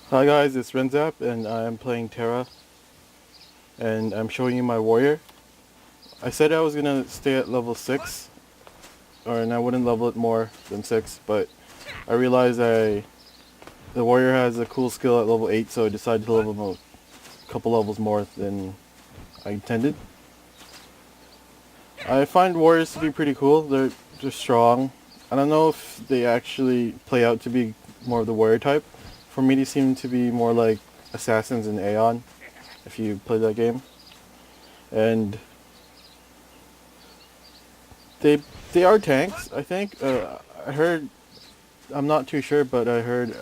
Hi guys, it's Renzap and I'm playing Tera and I'm showing you my warrior. I said I was gonna stay at level 6 and I wouldn't level it more than 6, but I realized the warrior has a cool skill at level 8, so I decided to level him a couple levels more than I intended. I find warriors to be pretty cool. They're strong. I don't know if they actually play out to be more of the warrior type. For me, they seem to be more like assassins in Aeon, if you play that game. And they they are tanks, I think. I heard, I'm not too sure, but I heard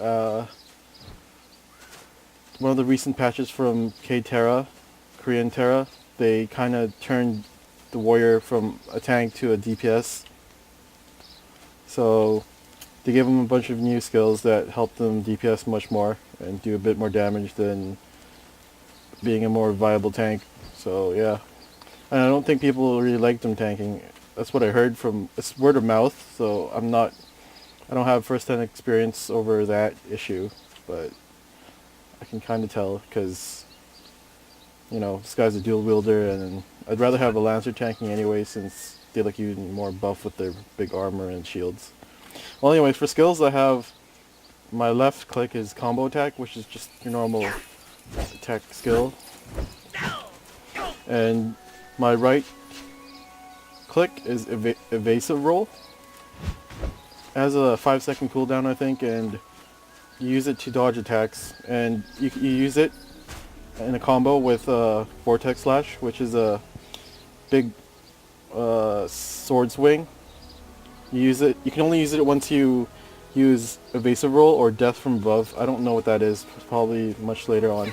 one of the recent patches from Tera, Korean Tera, they kind of turned the warrior from a tank to a DPS. So they gave him a bunch of new skills that help them DPS much more and do a bit more damage than being a more viable tank. So yeah, and I don't think people really like them tanking. That's what I heard from, it's word of mouth. So I don't have first-hand experience over that issue, but I can kind of tell because, you know, this guy's a dual wielder, and I'd rather have a Lancer tanking anyway since they like you more buff with their big armor and shields. Well, anyway, for skills I have my left click is combo attack, which is just your normal attack skill, and my right click is evasive roll. It has a 5-second cooldown, I think, and you use it to dodge attacks, and you use it in a combo with Vortex Slash, which is a big sword swing. You use it. You can only use it once you use evasive roll or death from above. I don't know what that is. Probably much later on.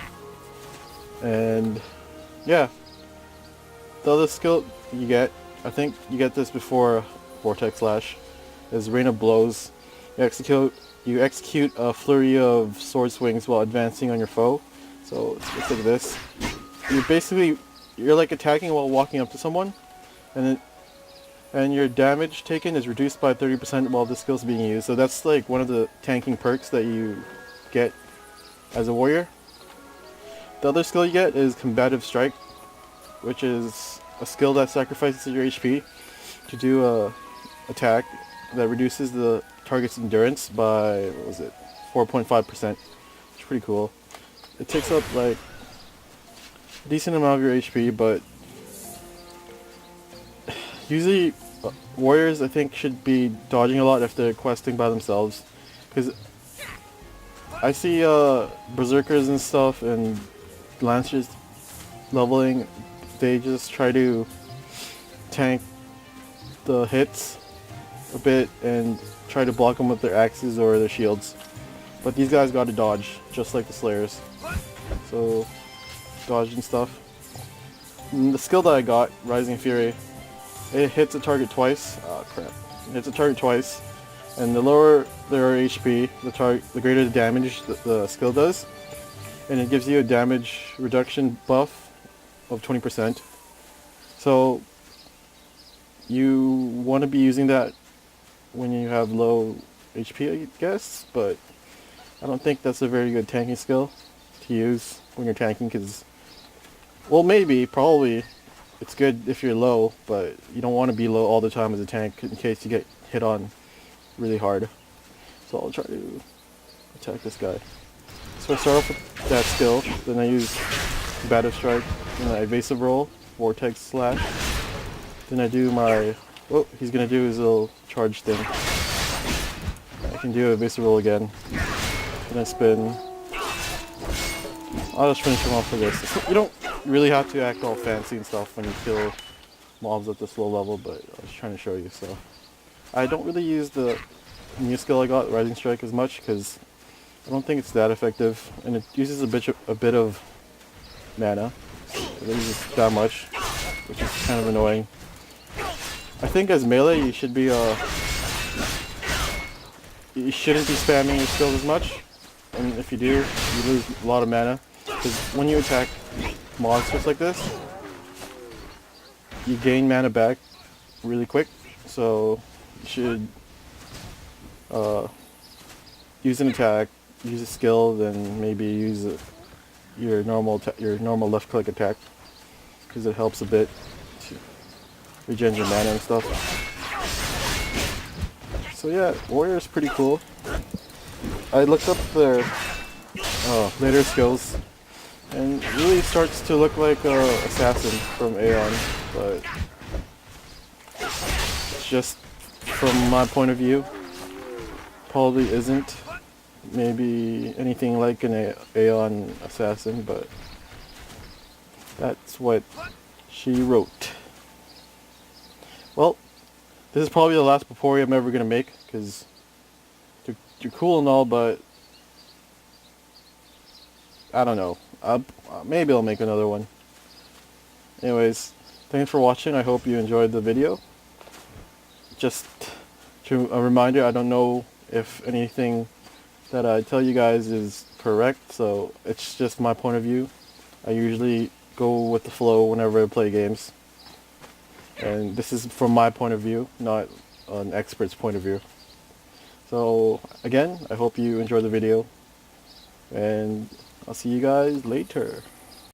And yeah, the other skill you get, I think you get this before Vortex Slash, is Rain of Blows. You execute a flurry of sword swings while advancing on your foe. So it's like this. You're like attacking while walking up to someone, and your damage taken is reduced by 30% while this skill's being used. So that's like one of the tanking perks that you get as a warrior. The other skill you get is Combative Strike, which is a skill that sacrifices your HP to do a attack that reduces the target's endurance by, what was it, 4.5%. It's pretty cool. It takes up like a decent amount of your HP, but usually warriors, I think, should be dodging a lot if they're questing by themselves, because I see berserkers and stuff and lancers leveling, they just try to tank the hits a bit and try to block them with their axes or their shields. But these guys got to dodge, just like the Slayers. So, dodge and stuff. And the skill that I got, Rising Fury, it hits a target twice. Oh crap. It hits a target twice. And the lower their HP, the greater the damage the skill does. And it gives you a damage reduction buff of 20%. So, you want to be using that when you have low HP, I guess, but I don't think that's a very good tanking skill to use when you're tanking, because, well, probably, it's good if you're low, but you don't want to be low all the time as a tank in case you get hit on really hard. So I'll try to attack this guy. So I start off with that skill, then I use Combative Strike, then I evasive roll, Vortex Slash, then I do my, oh, he's gonna do his little charge thing. I can do a evasive roll again. Then I spin. I'll just finish him off with this. You don't really have to act all fancy and stuff when you kill mobs at this low level, but I was trying to show you. So I don't really use the new skill I got, Rising Strike, as much because I don't think it's that effective, and it uses a bit of mana. It uses that much, which is kind of annoying. I think as melee you shouldn't be spamming your skills as much, and if you do, you lose a lot of mana, because when you attack monsters like this, you gain mana back really quick, so you should use an attack, use a skill, then maybe use your normal left click attack, because it helps a bit to regen your mana and stuff. So yeah, Warrior is pretty cool. I looked up their later skills, and it really starts to look like Assassin from Aeon, but it's just from my point of view, probably isn't maybe anything like an Aeon Assassin, but that's what she wrote. Well, this is probably the last Papori I'm ever going to make, because they're cool and all, but I don't know. Maybe I'll make another one. Anyways, thanks for watching. I hope you enjoyed the video. Just a reminder, I don't know if anything that I tell you guys is correct, so it's just my point of view. I usually go with the flow whenever I play games. And this is from my point of view, not an expert's point of view. So again, I hope you enjoyed the video, and I'll see you guys later.